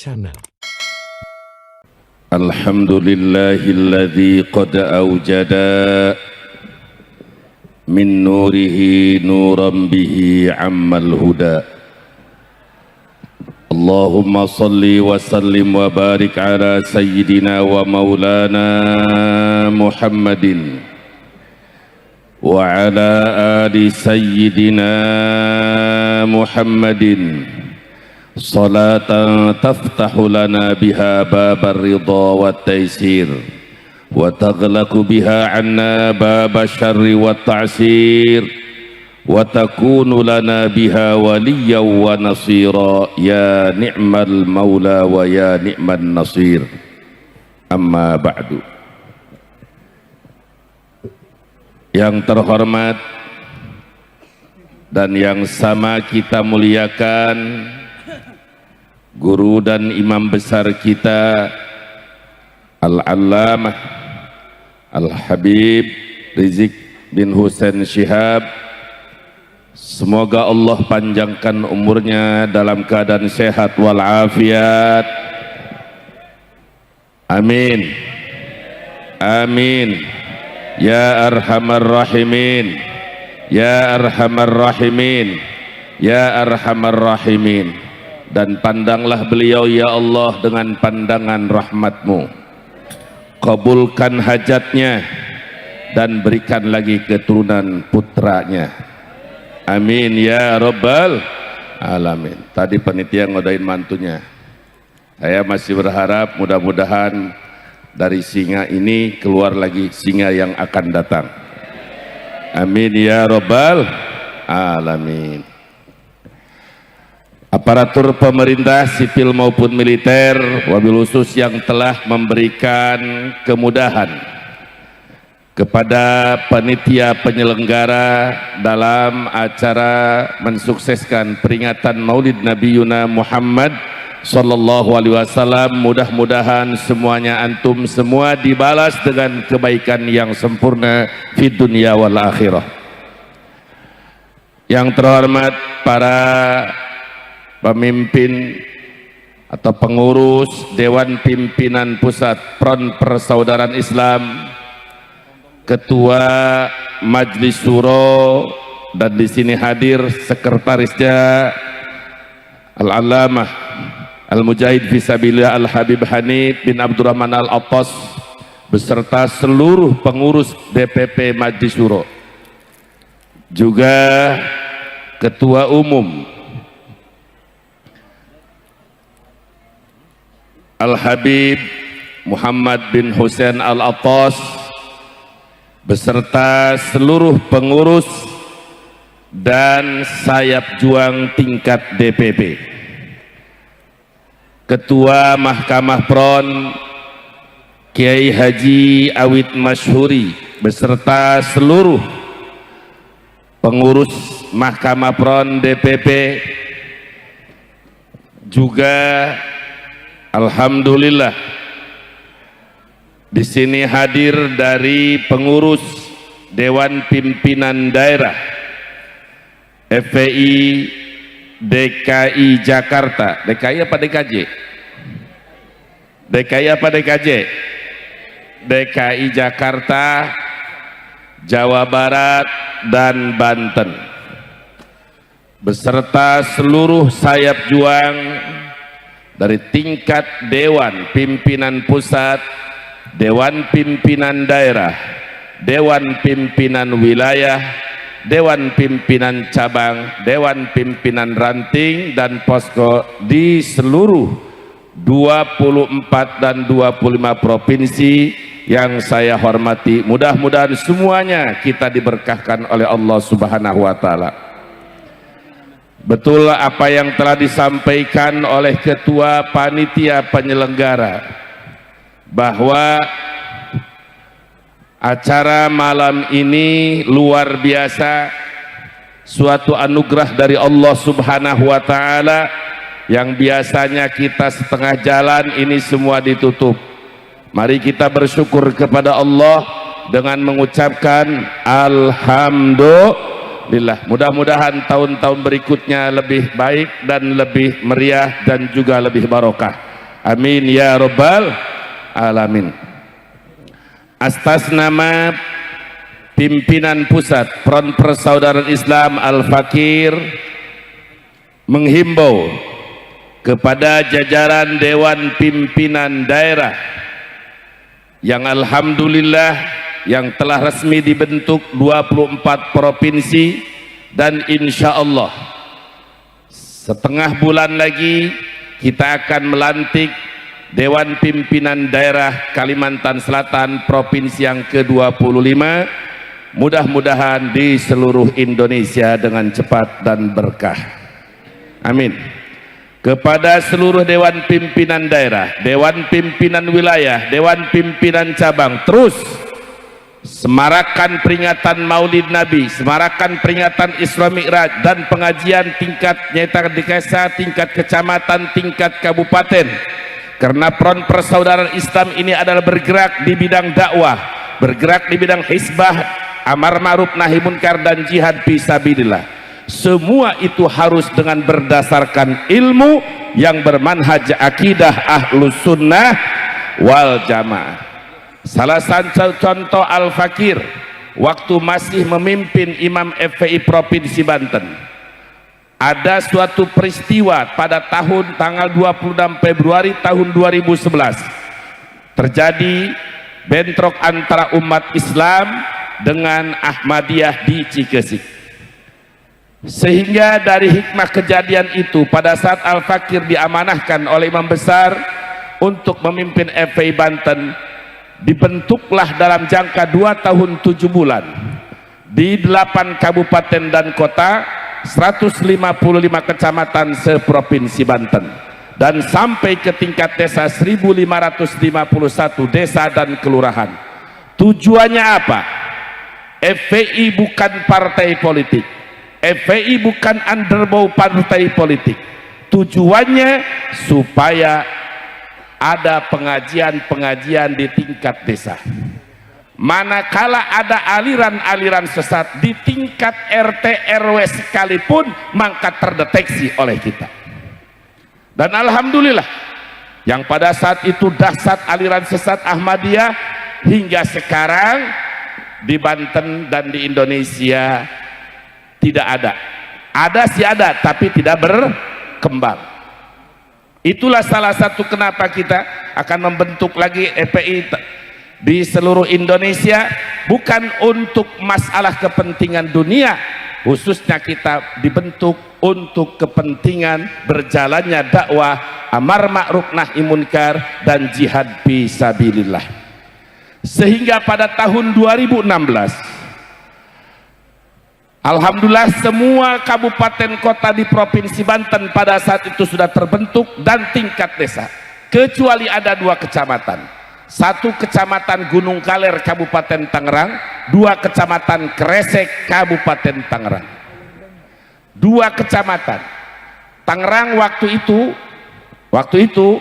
Channel. Alhamdulillahilladzi qad awjada min nurihi nuran bihi ammal huda. Allahumma salli wa sallim wa barik ala sayyidina wa maulana Muhammadin wa ala ali sayyidina Muhammadin salatan taftahu lana biha babar ridha wa taysir wa taghlaqu biha anna baba syarri wa ta'sir wa takunu lana biha waliyan wa nasira ya ni'mal maula wa ya ni'man nasir. Amma ba'du. Yang terhormat dan yang sama kita muliakan guru dan imam besar kita Al-Allamah Al-Habib Rizik bin Husain Syihab, semoga Allah panjangkan umurnya dalam keadaan sehat walafiat. Amin. Amin. Ya Arhamar Rahimin, Ya Arhamar Rahimin, Ya Arhamar Rahimin. Dan pandanglah beliau ya Allah dengan pandangan rahmat-Mu, kabulkan hajatnya dan berikan lagi keturunan putranya. Amin ya Rabbal Alamin. Tadi panitia ngodain mantunya. Saya masih berharap mudah-mudahan dari singa ini keluar lagi singa yang akan datang. Amin ya Rabbal Alamin. Aparatur pemerintah sipil maupun militer, wabil khusus yang telah memberikan kemudahan kepada panitia penyelenggara dalam acara mensukseskan peringatan Maulid Nabi Yuna Muhammad Sallallahu Alaihi Wasallam. Mudah-mudahan semuanya antum semua dibalas dengan kebaikan yang sempurna di dunia wal akhirah. Yang terhormat para pemimpin atau pengurus Dewan Pimpinan Pusat Front Persaudaraan Islam, Ketua Majelis Syuro, dan di sini hadir sekretarisnya Al-Allamah Al-Mujahid Fisabilillah Al-Habib Hanif bin Abdurrahman Al-Attas beserta seluruh pengurus DPP Majelis Syuro, juga Ketua Umum Al-Habib Muhammad bin Husain Al-Attas beserta seluruh pengurus dan sayap juang tingkat DPP, Ketua Mahkamah Front Kiai Haji Awid Masyhuri beserta seluruh pengurus Mahkamah Front DPP, juga alhamdulillah di sini hadir dari pengurus Dewan Pimpinan Daerah FPI DKI Jakarta. DKI apa DKJ? DKI apa DKJ? DKI Jakarta, Jawa Barat dan Banten beserta seluruh sayap juang dari tingkat Dewan Pimpinan Pusat, Dewan Pimpinan Daerah, Dewan Pimpinan Wilayah, Dewan Pimpinan Cabang, Dewan Pimpinan Ranting dan Posko di seluruh 24 dan 25 provinsi yang saya hormati. Mudah-mudahan semuanya kita diberkahkan oleh Allah Subhanahu wa Ta'ala. Betul apa yang telah disampaikan oleh Ketua Panitia Penyelenggara, bahwa acara malam ini luar biasa, suatu anugerah dari Allah Subhanahu wa Ta'ala yang biasanya kita setengah jalan, ini semua ditutup. Mari kita bersyukur kepada Allah dengan mengucapkan Alhamdulillah. Mudah-mudahan tahun-tahun berikutnya lebih baik dan lebih meriah dan juga lebih barokah. Amin ya rabbal alamin. Atas nama pimpinan pusat Front Persaudaraan Islam Al-Fakir menghimbau kepada jajaran Dewan Pimpinan Daerah yang alhamdulillah yang telah resmi dibentuk 24 provinsi, dan insya Allah setengah bulan lagi kita akan melantik Dewan Pimpinan Daerah Kalimantan Selatan Provinsi yang ke-25, mudah-mudahan di seluruh Indonesia dengan cepat dan berkah. Amin. Kepada seluruh Dewan Pimpinan Daerah, Dewan Pimpinan Wilayah, Dewan Pimpinan Cabang, terus semarakan peringatan Maulid Nabi, semarakan peringatan Isra Mi'raj dan pengajian tingkat nyata desa, tingkat kecamatan, tingkat kabupaten. Karena Front Persaudaraan Islam ini adalah bergerak di bidang dakwah, bergerak di bidang hizbah, amar ma'ruf nahi munkar dan jihad fisabilillah. Semua itu harus dengan berdasarkan ilmu yang bermanhaj akidah ahlus sunnah wal jamaah. Salah satu contoh Al-Fakir waktu masih memimpin Imam FPI Provinsi Banten, ada suatu peristiwa pada tanggal 26 Februari tahun 2011 terjadi bentrok antara umat Islam dengan Ahmadiyah di Cikesik, sehingga dari hikmah kejadian itu pada saat Al-Fakir diamanahkan oleh imam besar untuk memimpin FPI Banten, dibentuklah dalam jangka 2 tahun 7 bulan di 8 kabupaten dan kota, 155 kecamatan seprovinsi Banten, dan sampai ke tingkat desa 1551 desa dan kelurahan. Tujuannya apa? FPI bukan partai politik, FPI bukan underbow partai politik. Tujuannya supaya ada pengajian-pengajian di tingkat desa. Manakala ada aliran-aliran sesat di tingkat RT RW sekalipun, maka terdeteksi oleh kita. Dan alhamdulillah yang pada saat itu dahsyat aliran sesat Ahmadiyah, hingga sekarang di Banten dan di Indonesia tidak ada. Ada sih ada, tapi tidak berkembang. Itulah salah satu kenapa kita akan membentuk lagi FPI di seluruh Indonesia, bukan untuk masalah kepentingan dunia, khususnya kita dibentuk untuk kepentingan berjalannya dakwah amar ma'ruf nahi munkar dan jihad fisabilillah. Sehingga pada tahun 2016 alhamdulillah semua kabupaten kota di Provinsi Banten pada saat itu sudah terbentuk dan tingkat desa, kecuali ada 2 kecamatan. 1 kecamatan Gunung Kaler Kabupaten Tangerang, 2 kecamatan Kresek Kabupaten Tangerang. 2 kecamatan Tangerang waktu itu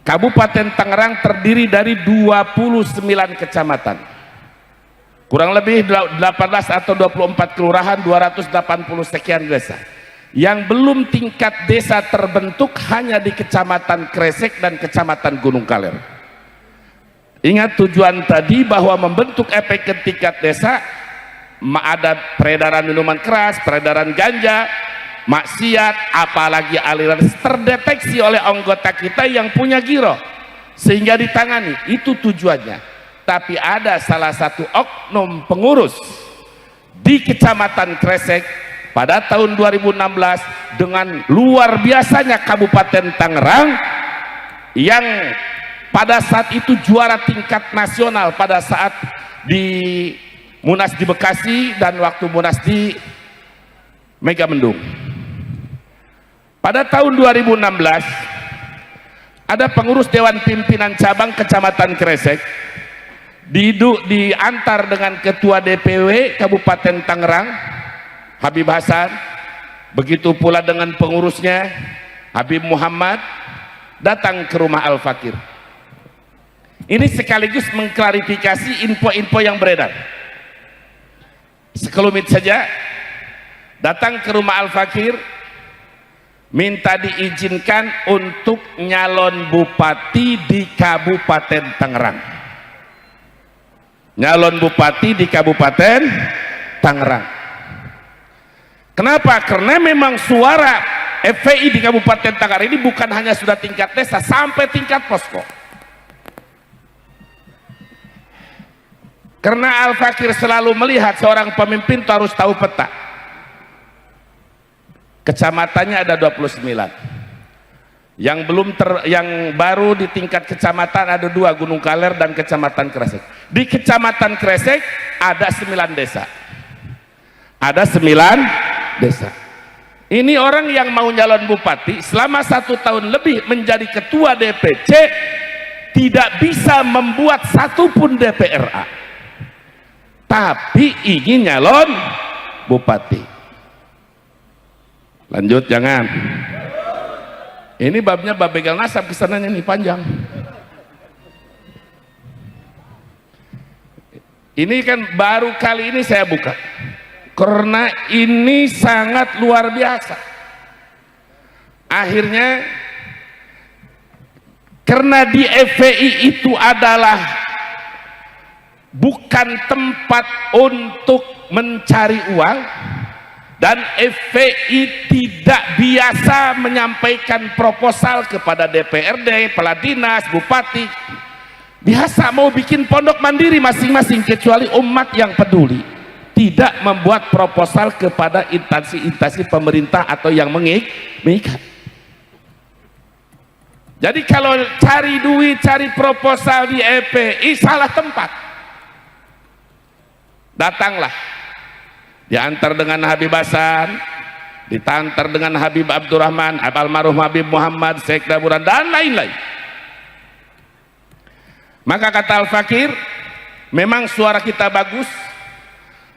Kabupaten Tangerang terdiri dari 29 kecamatan, kurang lebih 18 atau 24 kelurahan, 280 sekian desa. Yang belum tingkat desa terbentuk hanya di Kecamatan Kresek dan Kecamatan Gunung Kaler. Ingat tujuan tadi bahwa membentuk efek ke tingkat desa, ada peredaran minuman keras, peredaran ganja, maksiat, apalagi aliran terdeteksi oleh anggota kita yang punya giro sehingga ditangani. Itu tujuannya. Tapi ada salah satu oknum pengurus di Kecamatan Kresek pada tahun 2016 dengan luar biasanya Kabupaten Tangerang yang pada saat itu juara tingkat nasional pada saat di Munas di Bekasi dan waktu Munas di Megamendung. Pada tahun 2016 ada pengurus Dewan Pimpinan Cabang Kecamatan Kresek diantar dengan Ketua DPW Kabupaten Tangerang Habib Hasan, begitu pula dengan pengurusnya Habib Muhammad, datang ke rumah Al-Fakir. Ini sekaligus mengklarifikasi info-info yang beredar. Sekelumit saja, datang ke rumah Al-Fakir, minta diizinkan untuk nyalon bupati di Kabupaten Tangerang. Nyalon bupati di Kabupaten Tangerang. Kenapa? Karena memang suara FPI di Kabupaten Tangerang ini bukan hanya sudah tingkat desa, sampai tingkat posko. Karena Al-Fakir selalu melihat seorang pemimpin itu harus tahu peta. Kecamatannya ada 29. Yang baru di tingkat kecamatan ada 2, Gunung Kaler dan Kecamatan Kresek. Di Kecamatan Kresek ada 9 desa. Ada 9 desa. Ini orang yang mau nyalon bupati selama 1 tahun lebih menjadi ketua DPC tidak bisa membuat satupun DPRA, tapi ingin nyalon bupati. Lanjut, jangan. Ini babnya bab begal nasab, kesananya nih panjang. Ini kan baru kali ini saya buka, karena ini sangat luar biasa. Akhirnya karena di FPI itu adalah bukan tempat untuk mencari uang, dan FPI tidak biasa menyampaikan proposal kepada DPRD, kepala dinas, bupati. Biasa mau bikin pondok mandiri masing-masing, kecuali umat yang peduli tidak membuat proposal kepada instansi-instansi pemerintah atau yang mengikat. Jadi kalau cari duit, cari proposal di FPI salah tempat. Datanglah, diantar dengan Habib Hasan, ditantar dengan Habib Abdurrahman, almarhum Habib Muhammad, Syekh Daburan, dan lain-lain. Maka kata Al-Fakir, memang suara kita bagus,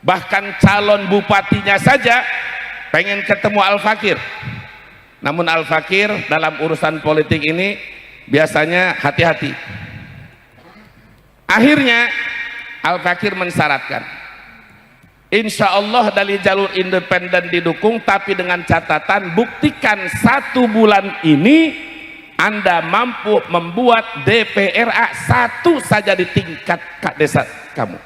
bahkan calon bupatinya saja pengen ketemu Al-Fakir. Namun Al-Fakir dalam urusan politik ini biasanya hati-hati. Akhirnya Al-Fakir mensyaratkan, insya Allah dari jalur independen didukung, tapi dengan catatan buktikan 1 bulan ini Anda mampu membuat DPRA 1 saja di tingkat desa kamu.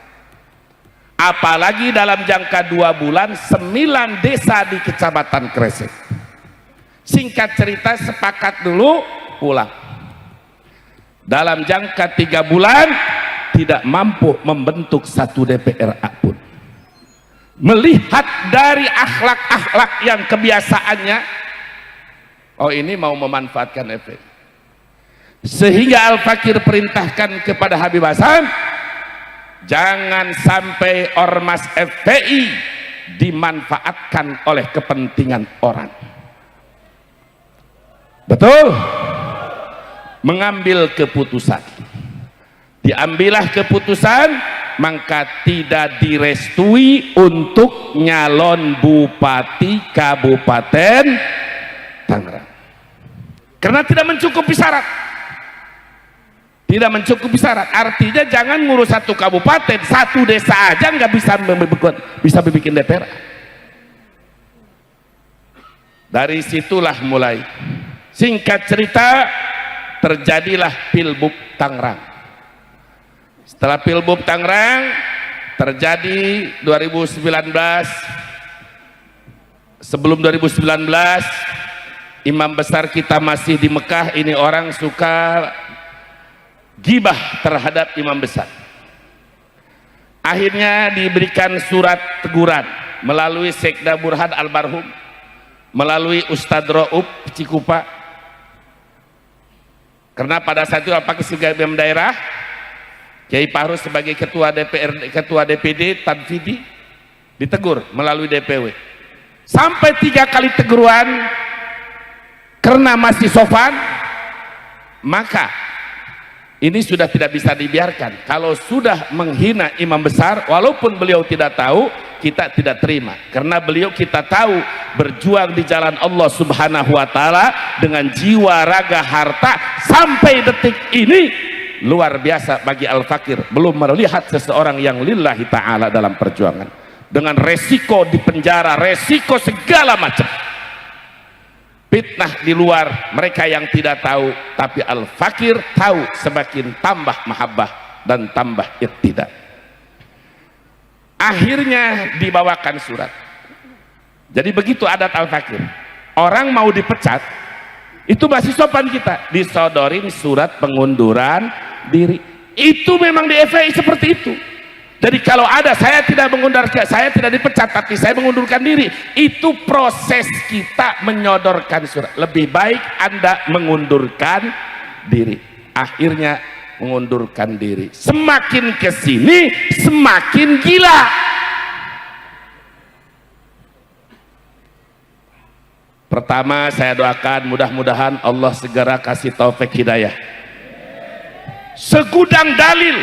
Apalagi dalam jangka 2 bulan 9 desa di Kecamatan Kresek. Singkat cerita, sepakat dulu, pulang. Dalam jangka 3 bulan tidak mampu membentuk 1 DPRA pun. Melihat dari akhlak-akhlak yang kebiasaannya, oh ini mau memanfaatkan FPI, sehingga Al-Fakir perintahkan kepada Habib Hasan, jangan sampai ormas FPI dimanfaatkan oleh kepentingan orang. Betul? Mengambil keputusan. Diambillah keputusan, maka tidak direstui untuk nyalon bupati Kabupaten Tangerang. Karena tidak mencukupi syarat. Tidak mencukupi syarat. Artinya jangan ngurus 1 kabupaten, 1 desa aja nggak bisa bikin DPR. Dari situlah mulai. Singkat cerita, terjadilah Pilbub Tangerang. Setelah Pilbub Tangerang terjadi 2019. Sebelum 2019 imam besar kita masih di Mekah. Ini orang suka gibah terhadap imam besar. Akhirnya diberikan surat teguran melalui Sekda Burhan almarhum, melalui Ustadz Ra'ub Cikupa. Karena pada saat itu apakah sebagai imam daerah, Kiai Pahrus sebagai ketua DPRD, ketua DPD Tanfidi ditegur melalui DPW. Sampai 3 kali teguran, karena masih sopan, maka ini sudah tidak bisa dibiarkan. Kalau sudah menghina imam besar, walaupun beliau tidak tahu, kita tidak terima. Karena beliau kita tahu berjuang di jalan Allah Subhanahu wa Ta'ala dengan jiwa, raga, harta sampai detik ini luar biasa bagi Al-Fakir. Belum melihat seseorang yang lillahi ta'ala dalam perjuangan, dengan resiko di penjara, resiko segala macam. fitnah di luar mereka yang tidak tahu, tapi al-fakir tahu, semakin tambah mahabbah dan tambah iktida. Akhirnya dibawakan surat. Jadi begitu adat al-fakir, orang mau dipecat itu masih sopan, kita disodorin surat pengunduran diri. Itu memang di FPI seperti itu. Jadi kalau ada saya tidak mengundurkan, saya tidak dipecat tapi saya mengundurkan diri, itu proses kita menyodorkan surat. Lebih baik Anda mengundurkan diri. Akhirnya mengundurkan diri. Semakin kesini semakin gila. Pertama saya doakan mudah-mudahan Allah segera kasih taufik hidayah. Segudang dalil.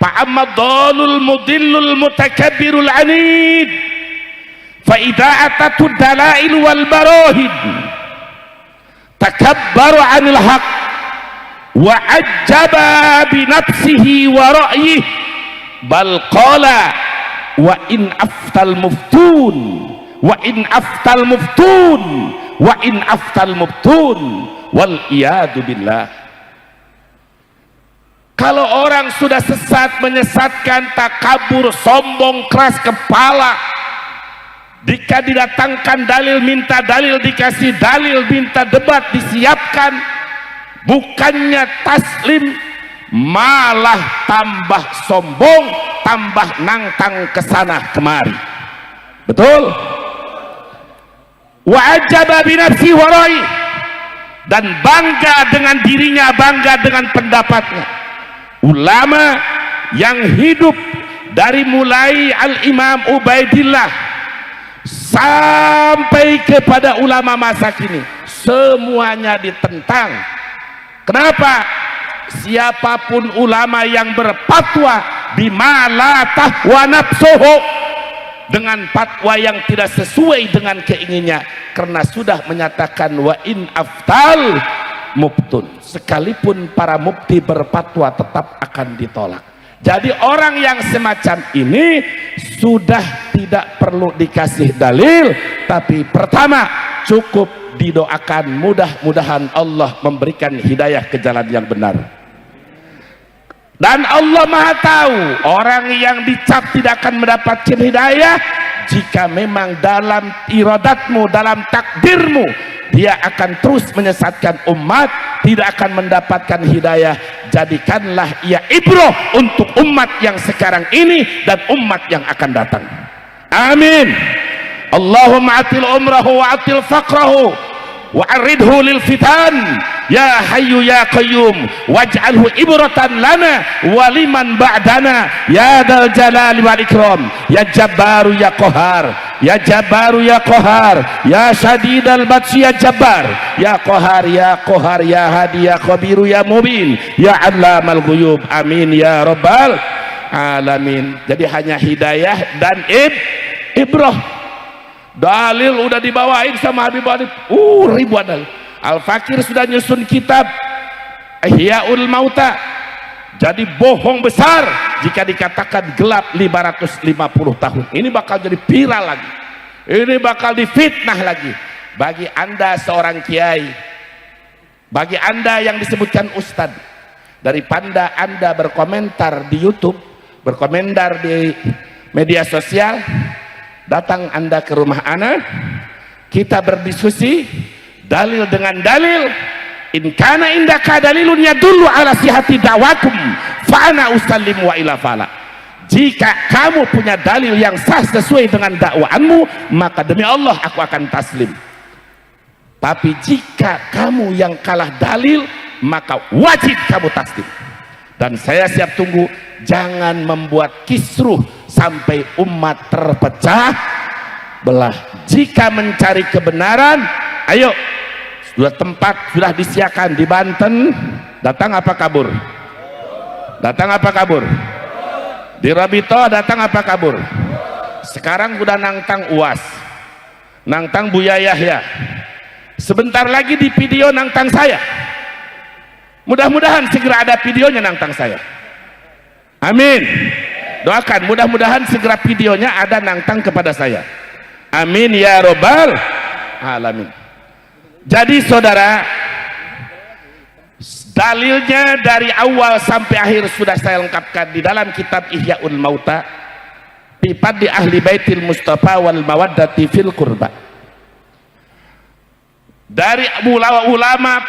Fa'amad dalul mudillul mutakabbirul anid. Fa'idha atatu dalail wal barahid. Takabbaru anil haq. Wa ajaba binafsihi wa ra'yih. Bal qala wa in aftal muftun. Wa in aftal muftun. Wa in aftal muftun. Wal iyadu billah. Kalau orang sudah sesat, menyesatkan, takabur, sombong, keras kepala, jika didatangkan dalil minta dalil, dikasih dalil minta debat disiapkan, bukannya taslim malah tambah sombong, tambah nangtang kesana kemari. Betul? Wa ajaba binafsi warai, dan bangga dengan dirinya, bangga dengan pendapatnya. Ulama yang hidup dari mulai Al-Imam Ubaidillah sampai kepada ulama masa kini semuanya ditentang. Kenapa? Siapapun ulama yang berfatwa bima la tahwa nafsuhu, dengan fatwa yang tidak sesuai dengan keinginannya, karena sudah menyatakan wa in aftal muftun, sekalipun para mufti berfatwa tetap akan ditolak. Jadi orang yang semacam ini sudah tidak perlu dikasih dalil, tapi pertama cukup didoakan, mudah-mudahan Allah memberikan hidayah ke jalan yang benar. Dan Allah Maha tahu orang yang dicap tidak akan mendapatkan hidayah jika memang dalam iradatmu, dalam takdirmu dia akan terus menyesatkan umat, tidak akan mendapatkan hidayah. Jadikanlah ia ibrah untuk umat yang sekarang ini dan umat yang akan datang. Amin. Allahumma atil umrahu wa atil faqrahu wa aridhu lil fitan ya hayyu ya qayyum waj'alhu ibratan lana wa liman ba'dana ya dal jalali wal ikram ya jabbaru ya qahar ya jabbaru ya qahar ya syadidal batsi ya jabbar ya qahar ya qahar ya hadi ya khabiru ya mubin ya allamal ghuyub. Amin ya rabbal alamin. Jadi hanya hidayah dan ibrah. Dalil udah dibawain sama Habib Adib, ribuan dalil. Al-Fakir sudah nyusun kitab Ihyaul Mauta. Jadi bohong besar jika dikatakan gelap 550 tahun. Ini bakal jadi viral lagi, ini bakal difitnah lagi. Bagi anda seorang kiai, bagi anda yang disebutkan ustadz, daripada anda berkomentar di YouTube, berkomentar di media sosial, datang anda ke rumah ana, kita berdiskusi dalil dengan dalil. In kana indaka dalilun yadullu ala sihhati da'wakum fa ana usallim wa ila fala. Jika kamu punya dalil yang sah sesuai dengan dakwaanmu, maka demi Allah aku akan taslim. Tapi jika kamu yang kalah dalil, maka wajib kamu taslim. Dan saya siap tunggu. Jangan membuat kisruh sampai umat terpecah belah. Jika mencari kebenaran, ayo, sudah tempat sudah disiapkan di Banten, datang apa kabur? Datang apa kabur? Di Rabito datang apa kabur? Sekarang udah nangtang UAS, nangtang Buya Yahya, sebentar lagi di video nangtang saya. Mudah-mudahan segera ada videonya nangtang saya. Amin. Doakan mudah-mudahan segera videonya ada nangtang kepada saya. Amin ya robbal alamin. Jadi saudara, dalilnya dari awal sampai akhir sudah saya lengkapkan di dalam kitab Ihyaul Mauta fi Fadli Ahli Baitil Mustafa wal Mawaddati fil Qurba. Dari ulama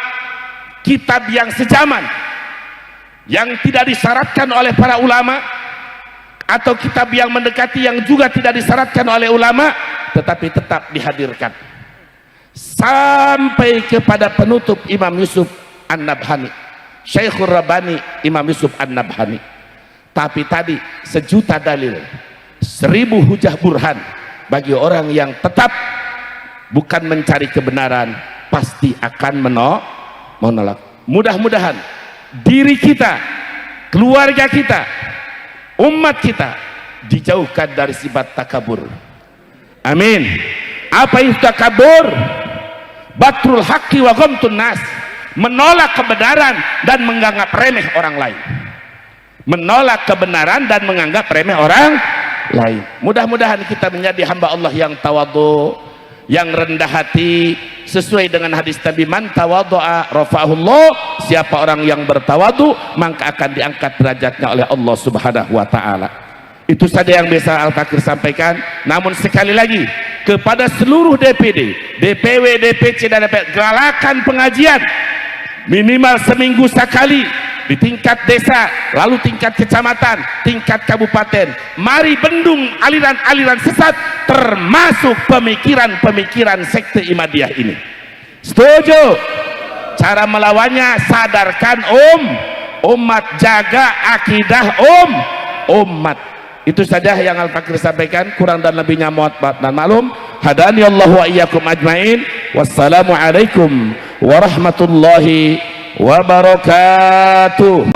kitab yang sejaman, yang tidak disyaratkan oleh para ulama, atau kitab yang mendekati yang juga tidak disyaratkan oleh ulama tetapi tetap dihadirkan, sampai kepada penutup Imam Yusuf An-Nabhani, Syekhur Rabbani Imam Yusuf An-Nabhani. Tapi tadi 1.000.000 dalil, 1.000 hujah burhan bagi orang yang tetap bukan mencari kebenaran, pasti akan menolak. Mudah-mudahan diri kita, keluarga kita, umat kita dijauhkan dari sifat takabur. Amin. Apa itu takabur? Batrul haqqi wa ghamtun nas, menolak kebenaran dan menganggap remeh orang lain. Menolak kebenaran dan menganggap remeh orang lain. Mudah-mudahan kita menjadi hamba Allah yang tawadhu, yang rendah hati, sesuai dengan hadis Nabi, man tawadhu'a rafa'ahullah, siapa orang yang bertawadhu maka akan diangkat derajatnya oleh Allah Subhanahu wa taala. Itu saja yang bisa Al-Fakir sampaikan. Namun sekali lagi kepada seluruh DPD, DPW, DPC dan DPR, galakan pengajian minimal seminggu sekali di tingkat desa, lalu tingkat kecamatan, tingkat kabupaten. Mari bendung aliran-aliran sesat, termasuk pemikiran-pemikiran sekte Ihmadiyah ini. Setuju? Cara melawannya, sadarkan umat, jaga akidah umat. Itu saja yang Al-Fakir sampaikan, kurang dan lebihnya mohon maaf dan maklum. Hadani Allah wa iyyakum ajmain. Wassalamualaikum warahmatullahi wabarakatuh.